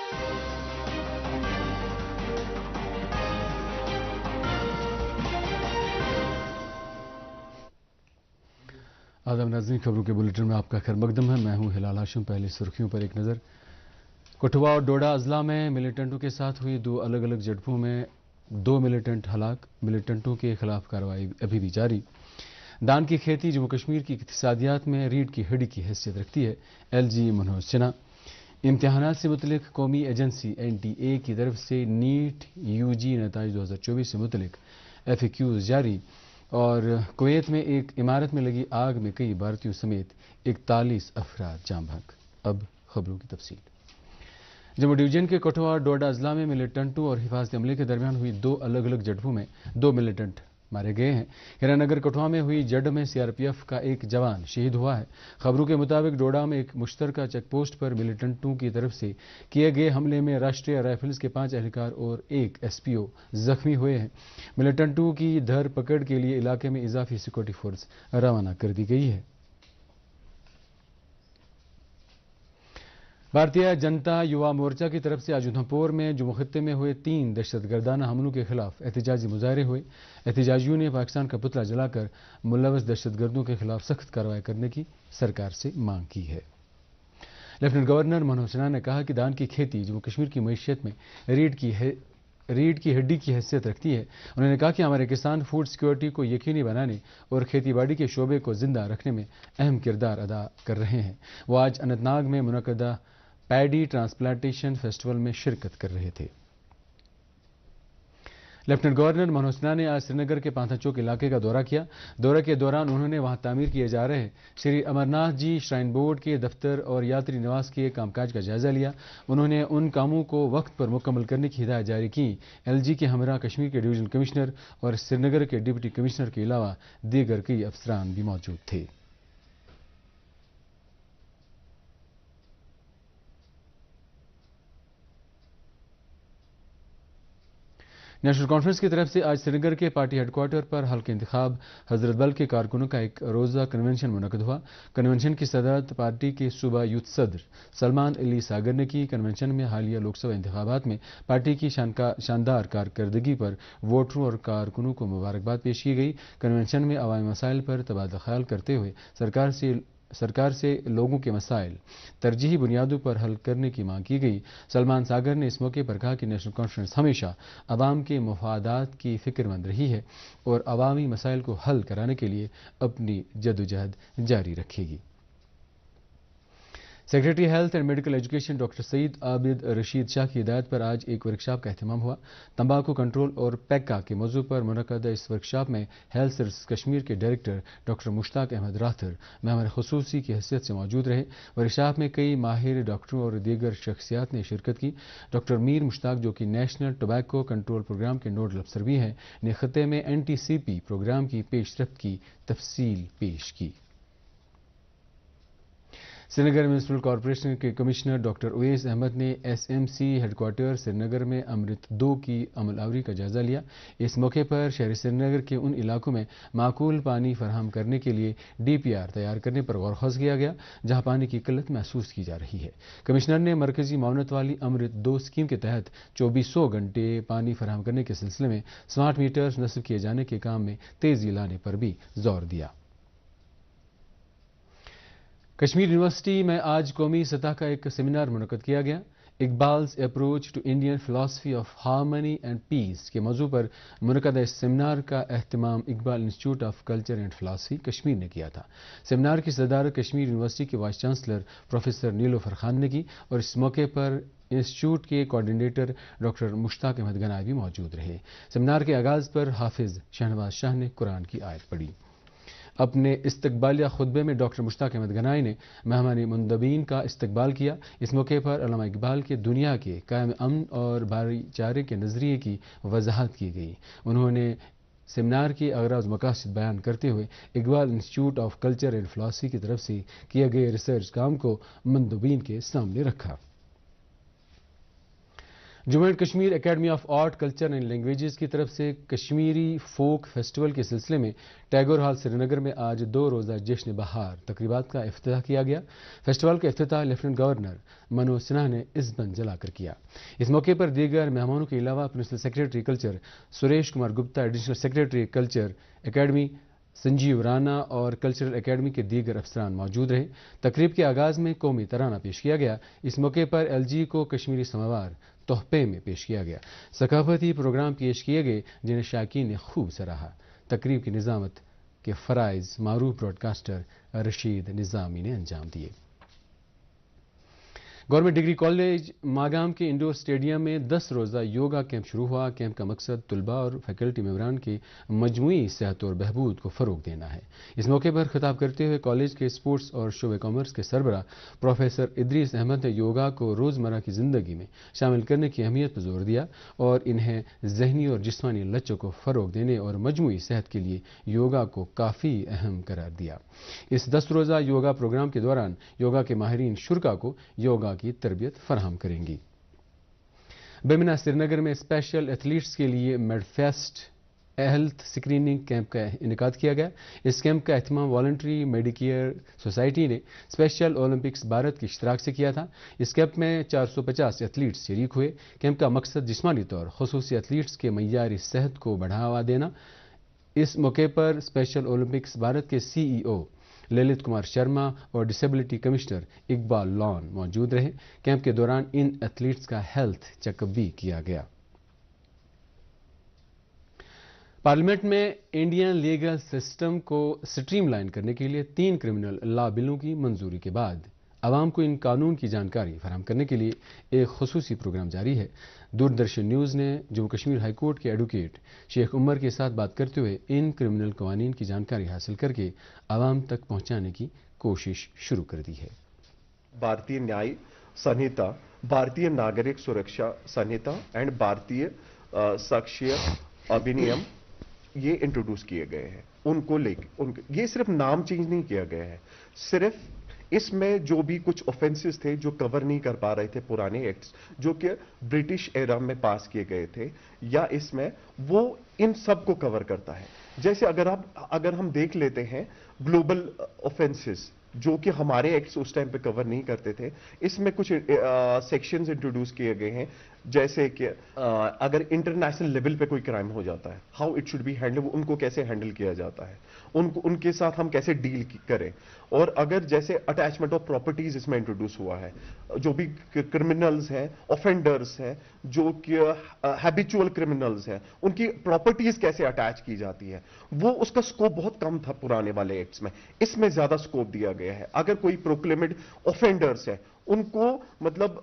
आदाब नाज़रीन, खबरों के बुलेटिन में आपका खैर मकदम है। मैं हूं हिलाल हाशिम। पहली सुर्खियों पर एक नज़र। कठुआ और डोडा अजला में मिलिटेंटों के साथ हुई दो अलग अलग झड़पों में 2 मिलिटेंट हलाक। मिलिटेंटों के खिलाफ कार्रवाई अभी भी जारी। धान की खेती जम्मू कश्मीर की इक्तिसादियात में रीढ़ की हड्डी की हैसियत रखती है। LG मनोज सिन्हा। इम्तिहानात से मुतलिक कौमी एजेंसी NTA की तरफ से नीट UG नताइज 2024 से मुतलिक FAQs जारी। और कुवैत में एक इमारत में लगी आग में कई भारतीयों समेत 41 अफराद जाम बहक। अब खबरों की तफसील। जम्मू डिवीजन के कठुआ और डोडा अजला में मिलिटेंटों और हिफाजती अमले के दरमियान हुई 2 अलग अलग झड़पों में 2 मिलिटेंट मारे गए हैं। हीरानगर कठुआ में हुई झड़ में CRPF का एक जवान शहीद हुआ है। खबरों के मुताबिक डोडा में एक मुश्तरका चेकपोस्ट पर मिलिटेंटों की तरफ से किए गए हमले में राष्ट्रीय राइफल्स के 5 एहलकार और एक SPO जख्मी हुए हैं। मिलिटेंटों की धर पकड़ के लिए इलाके में इजाफी सिक्योरिटी फोर्स रवाना कर दी गई है। भारतीय जनता युवा मोर्चा की तरफ से आज उधमपुर में जम्मू खित्ते में हुए 3 दहशतगर्दाना हमलों के खिलाफ एहतजाजी मुजाहरे हुए। एहतजाजियों ने पाकिस्तान का पुतला जलाकर मुलव्वस दहशतगर्दों के खिलाफ सख्त कार्रवाई करने की सरकार से मांग की है। लेफ्टिनेंट गवर्नर मनोज सिन्हा ने कहा कि धान की खेती जम्मू कश्मीर की मईशत में रीढ़ की हड्डी की हैसियत रखती है। उन्होंने कहा कि हमारे किसान फूड सिक्योरिटी को यकीनी बनाने और खेती बाड़ी के शोबे को जिंदा रखने में अहम किरदार अदा कर रहे हैं। वो आज अनंतनाग में मुनक्कदा पैडी ट्रांसप्लांटेशन फेस्टिवल में शिरकत कर रहे थे। लेफ्टिनेंट गवर्नर मनोज सिन्हा ने आज श्रीनगर के पांथा चौक इलाके का दौरा किया। दौरे के दौरान उन्होंने वहां तामीर किए जा रहे श्री अमरनाथ जी श्राइन बोर्ड के दफ्तर और यात्री निवास के कामकाज का जायजा लिया। उन्होंने उन कामों को वक्त पर मुकम्मल करने की हिदायत जारी की। LG के हमरा कश्मीर के डिवीजन कमिश्नर और श्रीनगर के डिप्टी कमिश्नर के अलावा दीगर कई अफसरान भी मौजूद थे। नेशनल कॉन्फ्रेंस की तरफ से आज श्रीनगर के पार्टी हेडक्वार्टर पर हल्के इंतखाब हजरत बल के कारकुनों का एक रोज़ा कन्वेंशन मुनक़द हुआ। कन्वेंशन की सदारत पार्टी के सूबा यूथ सदर सलमान अली सागर ने की। कन्वेंशन में हालिया लोकसभा इंतखाबात में पार्टी की शानदार कारकर्दगी पर वोटरों और कारकुनों को मुबारकबाद पेश की गई। कन्वेंशन में अवामी मसाइल पर तबादला ख्याल करते हुए सरकार से लोगों के मसाइल तरजीही बुनियादों पर हल करने की मांग की गई। सलमान सागर ने इस मौके पर कहा कि नेशनल कॉन्फ्रेंस हमेशा अवाम के मफादात की फिक्रमंद रही है और अवामी मसाइल को हल कराने के लिए अपनी जदोजहद जारी रखेगी। Secretary health and medical education doctor Saeed Abid Rashid Shah की हिदायत पर आज एक वर्कशॉप का एहतमाम हुआ। तंबाकू कंट्रोल और पैका के मौजू पर मुनक़दा इस वर्कशॉप में हेल्थ सर्विस कश्मीर के डायरेक्टर डॉक्टर मुश्ताक अहमद राथर मेहमान खुसूसी की हैसियत से मौजूद रहे। वर्कशॉप में कई माहिर डॉक्टरों और दीगर शख्सियात ने शिरकत की। डॉक्टर मीर मुश्ताक, जो कि नेशनल टोबैको कंट्रोल प्रोग्राम के नोडल अफसर भी हैं, ने खत्े में NTCP प्रोग्राम की पेशरफ्त की तफसील पेश की। श्रीनगर म्यूनिसिपल कॉरपोरेशन के कमिश्नर डॉक्टर उवैस अहमद ने SMC हेडक्वार्टर श्रीनगर में अमृत 2 की अमलावरी का जायजा लिया। इस मौके पर शहर श्रीनगर के उन इलाकों में माकूल पानी फराहम करने के लिए DPR तैयार करने पर गौर ख़ौज़ किया गया, जहां पानी की किल्लत महसूस की जा रही है। कमिश्नर ने मरकजी मावनत वाली अमृत 2 स्कीम के तहत 2400 घंटे पानी फराहम करने के सिलसिले में स्मार्ट मीटर्स नस्ब किए जाने के काम में तेजी लाने पर भी जोर दिया। कश्मीर यूनिवर्सिटी में आज कौमी सतह का एक सेमिनार मुनक़द किया गया। Iqbal's approach to Indian philosophy of harmony and peace के मौजू पर मुनक़दा इस सेमिनार का एहतमाम Iqbal institute of culture and philosophy Kashmir ने किया था। सेमिनार की सदारत कश्मीर यूनिवर्सिटी के vice chancellor professor Nilofar Khan ने की और इस मौके पर इंस्टीट्यूट के कोऑर्डिनेटर डॉक्टर मुश्ताक अहमद गनाई भी मौजूद रहे। सेमिनार के आगाज़ पर हाफिज शहनवाज शाह ने कुरान की आयत पढ़ी। अपने इस्तकबालिया खुतबे में डॉक्टर मुश्ताक अहमद गनाई ने मेहमान मुंदबीन का इस्तकबाल किया। इस मौके पर अल्लामा इकबाल के दुनिया के कायम अमन और भाईचारे के नज़रिए की वजाहत की गई। उन्होंने सेमिनार के अगराज मकासद बयान करते हुए Iqbal institute of culture and philosophy की तरफ से किए गए रिसर्च काम को मुंदबीन के सामने रखा। Jammu and Kashmir academy of art culture and languages की तरफ से कश्मीरी फोक फेस्टिवल के सिलसिले में टैगोर हॉल श्रीनगर में आज 2 रोज़ा जश्न बहार तकरीबात का इफ्तिताह किया गया। फेस्टिवल का इफ्तिताह लेफ्टिनेंट गवर्नर मनोज सिन्हा ने इज़्बंद जलाकर किया। इस मौके पर दीगर मेहमानों के अलावा principal secretary culture Suresh Kumar Gupta, additional secretary culture academy Sanjeev Rana और कल्चरल एकेडमी के दीगर अफसरान मौजूद रहे। तकरीब के आगाज़ में कौमी तराना पेश किया गया। इस मौके पर LG को कश्मीरी समवार तोहफे में पेश किया गया। सकाफती प्रोग्राम पेश किए गए जिन्हें शाकीन ने खूब सराहा। तकरीब की निज़ामत के फ़राइज़ मारूफ ब्रॉडकास्टर रशीद निज़ामी ने अंजाम दिए। गवर्नमेंट डिग्री कॉलेज मागाम के इंडोर स्टेडियम में 10 रोज़ा योगा कैंप शुरू हुआ। कैंप का मकसद तलबा और फैकल्टी मेंबरान की मजमूई सेहत और बहबूद को फ़रोग देना है। इस मौके पर खिताब करते हुए कॉलेज के स्पोर्ट्स और शोबे कॉमर्स के सरबराह प्रोफेसर इदरीस अहमद ने योगा को रोज़मर्रा की ज़िंदगी में शामिल करने की अहमियत पर जोर दिया और इन्हें जहनी और जिस्मानी लचक को फ़रोग देने और मजमूई सेहत के लिए योगा को काफ़ी अहम करार दिया। इस 10 रोज़ा योगा प्रोग्राम के दौरान योगा के माहिरीन शुरा को योगा की तरबियत फराहम करेंगी। बेमिना श्रीनगर में स्पेशल एथलीट्स के लिए मेडफेस्ट हेल्थ स्क्रीनिंग कैंप का इनेकाद किया गया। इस कैंप का एहतमाम वॉलंटरी मेडिकेयर सोसाइटी ने स्पेशल ओलंपिक्स भारत के इश्तराक से किया था। इस कैंप में 450 एथलीट्स शरीक हुए। कैंप का मकसद जिस्मानी तौर खुसूसी एथलीट्स के मय्यारी सेहत को बढ़ावा देना। इस मौके पर स्पेशल ओलंपिक्स भारत के CEO ललित कुमार शर्मा और डिसेबिलिटी कमिश्नर इकबाल लॉन मौजूद रहे। कैंप के दौरान इन एथलीट्स का हेल्थ चेकअप भी किया गया। पार्लियामेंट में इंडियन लीगल सिस्टम को स्ट्रीमलाइन करने के लिए 3 क्रिमिनल लॉ बिलों की मंजूरी के बाद आवाम को इन कानून की जानकारी फराहम करने के लिए एक खुसूसी प्रोग्राम जारी है। दूरदर्शन न्यूज़ ने जम्मू कश्मीर हाई कोर्ट के एडवोकेट शेख उमर के साथ बात करते हुए इन क्रिमिनल कवानीन की जानकारी हासिल करके आवाम तक पहुंचाने की कोशिश शुरू कर दी है। भारतीय न्याय संहिता, भारतीय नागरिक सुरक्षा संहिता एंड भारतीय साक्ष्य अधिनियम ये इंट्रोड्यूस किए गए हैं। उनको लेके ये सिर्फ नाम चेंज नहीं किया गया है, सिर्फ इसमें जो भी कुछ ऑफेंसेस थे जो कवर नहीं कर पा रहे थे पुराने एक्ट्स जो कि ब्रिटिश एरा में पास किए गए थे, या इसमें वो इन सब को कवर करता है। जैसे अगर हम देख लेते हैं ग्लोबल ऑफेंसेस जो कि हमारे एक्ट्स उस टाइम पे कवर नहीं करते थे, इसमें कुछ सेक्शंस इंट्रोड्यूस किए गए हैं। जैसे कि अगर इंटरनेशनल लेवल पे कोई क्राइम हो जाता है, how it should be handle, उनको कैसे हैंडल किया जाता है, उनके साथ हम कैसे डील करें। और अगर जैसे अटैचमेंट ऑफ प्रॉपर्टीज इसमें इंट्रोड्यूस हुआ है, जो भी क्रिमिनल्स हैं, ऑफेंडर्स हैं, जो कि हैबिचुअल क्रिमिनल्स हैं, उनकी प्रॉपर्टीज कैसे अटैच की जाती है, वो उसका स्कोप बहुत कम था पुराने वाले एक्ट्स में। इसमें ज्यादा स्कोप दिया गया है। अगर कोई प्रोक्लेमेड ऑफेंडर्स है उनको मतलब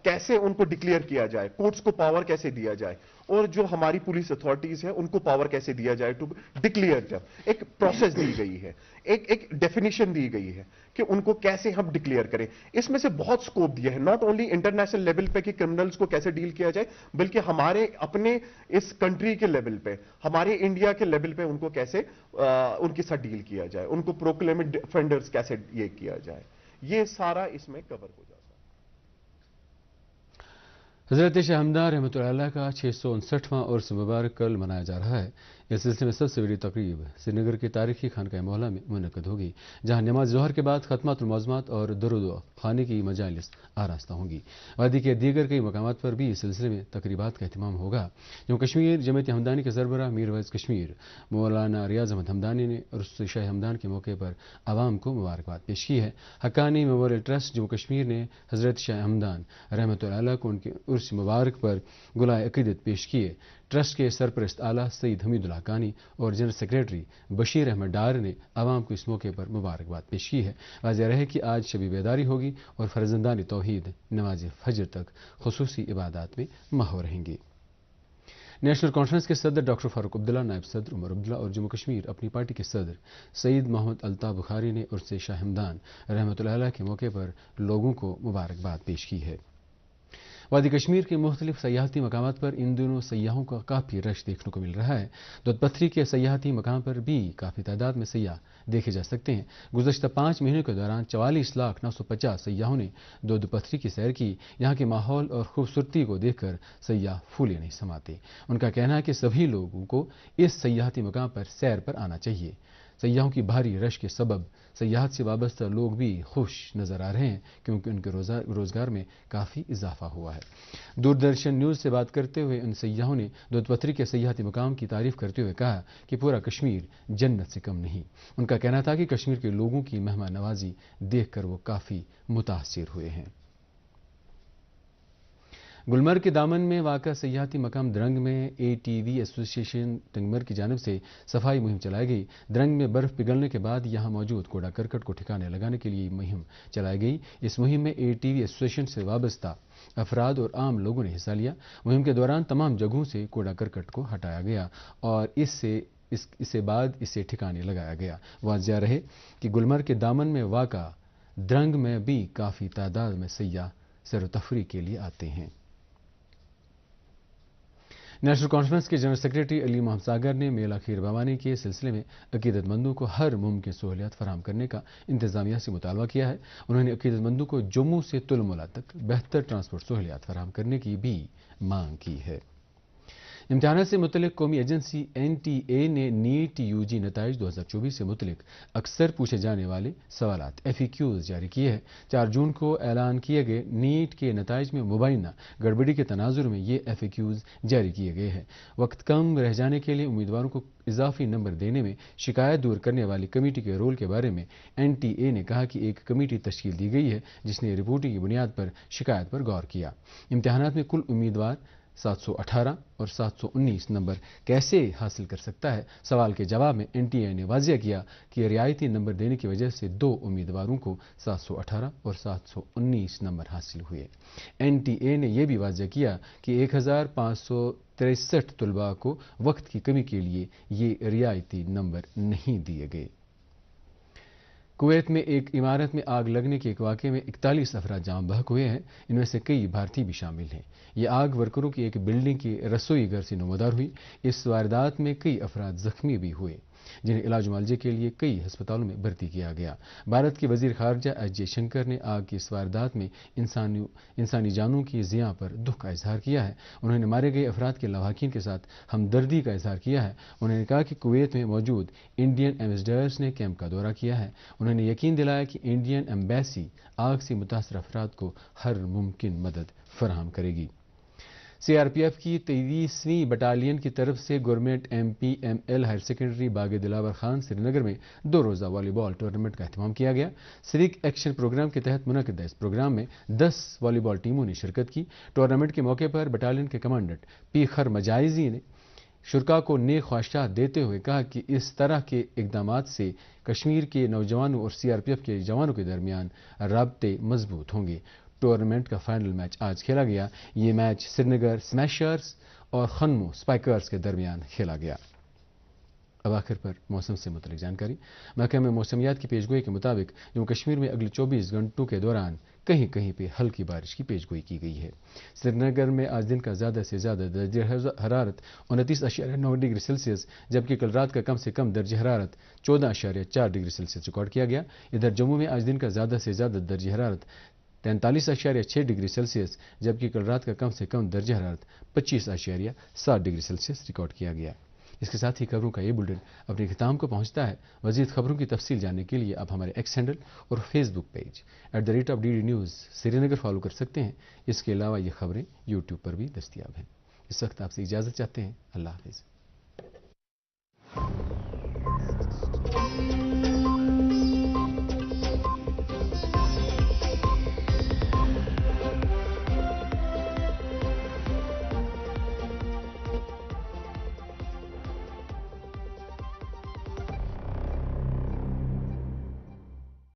कैसे उनको डिक्लेयर किया जाए, कोर्ट्स को पावर कैसे दिया जाए, और जो हमारी पुलिस अथॉरिटीज है उनको पावर कैसे दिया जाए टू डिक्लेयर। जब एक प्रोसेस दी गई है, एक डेफिनेशन दी गई है कि उनको कैसे हम डिक्लेयर करें। इसमें से बहुत स्कोप दिया है, नॉट ओनली इंटरनेशनल लेवल पे कि क्रिमिनल्स को कैसे डील किया जाए, बल्कि हमारे अपने इस कंट्री के लेवल पे, हमारे इंडिया के लेवल पे उनको कैसे उनके साथ डील किया जाए, उनको प्रोक्लेमेड ऑफेंडर्स कैसे ये किया जाए, ये सारा इसमें कवर हो जाता है। हज़रत शाह हमदान रहमतुल्लाह अलैह का 659वां उर्स मुबारक कल मनाया जा रहा है। इस सिलसिले में सबसे बड़ी तकरीब श्रीनगर की तारीखी खानकाह मौला में मुनक़द होगी, जहां नमाज ज़ोहर के बाद खत्मातुल मौज़ूमात और दरूद खाने की मजालिस आरास्ता होंगी। वादी के दीगर कई मकामात पर भी इस सिलसिले में तकरीबात का अहतमाम होगा। जम्मू कश्मीर जमीयत हमदानी के सरबराह मीर वैस कश्मीर मौलाना रियाज अहमद हमदानी ने उर्स शाह हमदान के मौके पर आवाम को मुबारकबाद पेश की है। हक्कानी मेमोरियल ट्रस्ट जम्मू कश्मीर ने हज़रत शाह हमदान रहमतुल्लाह अलैह को उनके उर्स मुबारक पर गुलाए अक़ीदत पेश किए। ट्रस्ट के सरपरस्त आला सईद हमीदुल्लाह कानी और जनरल सेक्रेटरी बशीर अहमद डार ने आवाम को इस मौके पर मुबारकबाद पेश की है। वाज़ेह रहे कि आज शबी बेदारी होगी और फर्जंदानी तौहीद नमाज फजर तक खुसूसी इबादत में महव रहेंगी। नेशनल कॉन्फ्रेंस के सदर डॉक्टर फारूक अब्दुल्ला, नायब सदर उमर अब्दुल्ला और जम्मू कश्मीर अपनी पार्टी के सदर सईद मोहम्मद अल्ताफ़ बुखारी ने उर्स शाह हमदान रहमतुल्लाह अलैह के मौके पर लोगों को मुबारकबाद पेश की है। वादी कश्मीर के मुख्तलिफ सयाहती मकामात पर इन दिनों सयाहों का काफ़ी रश देखने को मिल रहा है। दूधपथरी के सयाहती मकाम पर भी काफ़ी तादाद में सयाह देखे जा सकते हैं। गुज़श्ता 5 महीनों के दौरान 44,950 सयाहों ने दूधपथरी की सैर की। यहाँ के माहौल और खूबसूरती को देखकर सयाह फूले नहीं समाते। उनका कहना है कि सभी लोगों को इस सयाहती मकाम पर सैर पर आना चाहिए। सयाहों की भारी रश के सबब सयाहत से वाबस्ता लोग भी खुश नजर आ रहे हैं, क्योंकि उनके रोजगार में काफ़ी इजाफा हुआ है। दूरदर्शन न्यूज़ से बात करते हुए उन सयाहों ने दूधपथरी के सयाहती मकाम की तारीफ करते हुए कहा कि पूरा कश्मीर जन्नत से कम नहीं। उनका कहना था कि कश्मीर के लोगों की मेहमान नवाजी देखकर वो काफ़ी मुतासिर हुए हैं। गुलमर्ग के दामन में वाक़ा सयाहती मकाम द्रंग में ATV एसोसिएशन टंगमर्ग की जानिब से सफाई मुहिम चलाई गई। द्रंग में बर्फ पिघलने के बाद यहां मौजूद कूड़ा करकट को ठिकाने लगाने के लिए मुहिम चलाई गई। इस मुहिम में ATV एसोसिएशन से वाबस्ता अफराद और आम लोगों ने हिस्सा लिया। मुहिम के दौरान तमाम जगहों से कूड़ा करकट को हटाया गया और इससे बाद इसे ठिकाने लगाया गया। वाज़िया रहे कि गुलमर्ग के दामन में वाक़ा द्रंग में भी काफ़ी तादाद में सयाह सैर-ओ-तफरीह के लिए आते हैं। नेशनल कॉन्फ्रेंस के जनरल सेक्रेटरी अली मोहम्मद सागर ने मेला खीर भवानी के सिलसिले में अकीदतमंदों को हर मुमकिन सहूलियत फराहम करने का इंतजामिया से मुतालबा किया है। उन्होंने अकीदतमंदों को जम्मू से तुलमुला तक बेहतर ट्रांसपोर्ट सहूलियत फराहम करने की भी मांग की है। इम्तिहानात से मुतल्लिक कौमी एजेंसी NTA ने नीट UG नताइज 2024 से मुतल्लिक अक्सर पूछे जाने वाले सवालात FAQs जारी किए हैं। 4 जून को ऐलान किए गए नीट के नताइज में मुबैना गड़बड़ी के तनाजुर में ये FAQs जारी किए गए हैं। वक्त कम रह जाने के लिए उम्मीदवारों को इजाफी नंबर देने में शिकायत दूर करने वाली कमेटी के रोल के बारे में NTA ने कहा कि एक कमेटी तश्कील दी गई है जिसने रिपोर्टिंग की बुनियाद पर शिकायत पर गौर किया। इम्तिहानात में कुल उम्मीदवार 718 और 719 नंबर कैसे हासिल कर सकता है? सवाल के जवाब में NTA ने वाज़िया किया कि रियायती नंबर देने की वजह से 2 उम्मीदवारों को 718 और 719 नंबर हासिल हुए। NTA ने यह भी वाज़िया किया कि 1563 तलबा को वक्त की कमी के लिए ये रियायती नंबर नहीं दिए गए। कुवैत में एक इमारत में आग लगने के एक वाक़े में 41 अफराद जाम बहक हुए हैं। इनमें से कई भारतीय भी शामिल हैं। ये आग वर्करों की एक बिल्डिंग के रसोई घर से नमूदार हुई। इस वारदात में कई अफराद जख्मी भी हुए, जिन्हें इलाज मुआलजे के लिए कई अस्पतालों में भर्ती किया गया। भारत के वजीर खारजा एस जयशंकर ने आग की इस वारदात में इंसानी जानों की ज़िया पर दुख का इजहार किया है। उन्होंने मारे गए अफराद के लवाहिकीन के साथ हमदर्दी का इजहार किया है। उन्होंने कहा कि कुवैत में मौजूद इंडियन एम्बेसडर्स ने कैंप का दौरा किया है। उन्होंने यकीन दिलाया कि इंडियन एम्बेसी आग से मुतासर अफराद को हर मुमकिन मदद फराहम करेगी। CRPF की 23वीं बटालियन की तरफ से गवर्नमेंट MPML हायर सेकेंडरी बाग दिलावर खान श्रीनगर में 2 रोज़ा वॉलीबॉल टूर्नामेंट का एहतमाम किया गया। सिविक एक्शन प्रोग्राम के तहत मुनक़िद इस प्रोग्राम में 10 वॉलीबॉल टीमों ने शिरकत की। टूर्नामेंट के मौके पर बटालियन के कमांडेंट पीखर मजाइजी ने शुरा को नेक ख्वाहिशात देते हुए कहा कि इस तरह के इकदामात से कश्मीर के नौजवानों और CRPF के जवानों के दरमियान राब्ते मजबूत होंगे। टूर्नामेंट का फाइनल मैच आज खेला गया। ये मैच श्रीनगर स्मैशर्स और खन्मो स्पाइकर्स के दरमियान खेला गया। अब आखिर पर मौसम से मुतल्लिक जानकारी। महकमे मौसमियात की पेशगोई के मुताबिक जम्मू कश्मीर में अगले 24 घंटों के दौरान कहीं कहीं पे हल्की बारिश की पेशगोई की गई है। श्रीनगर में आज दिन का ज़्यादा से ज़्यादा दर्जे हरारत 29.9 डिग्री सेल्सियस, जबकि कल रात का कम से कम दर्जे हरारत 14.4 डिग्री सेल्सियस रिकॉर्ड किया गया। इधर जम्मू में आज दिन का ज़्यादा से ज़्यादा दर्जे हरारत 43.6 डिग्री सेल्सियस, जबकि कल रात का कम से कम दर्जे हरारत 25.7 डिग्री सेल्सियस रिकॉर्ड किया गया। इसके साथ ही खबरों का ये बुलेटिन अपने ख़िताम को पहुंचता है। मज़ीद खबरों की तफसील जानने के लिए आप हमारे X हैंडल और Facebook page @DD news Srinagar follow कर सकते हैं। इसके अलावा ये खबरें यूट्यूब पर भी दस्तियाब हैं। इस वक्त आपसे इजाज़त चाहते हैं। अल्लाह हाफ़िज़।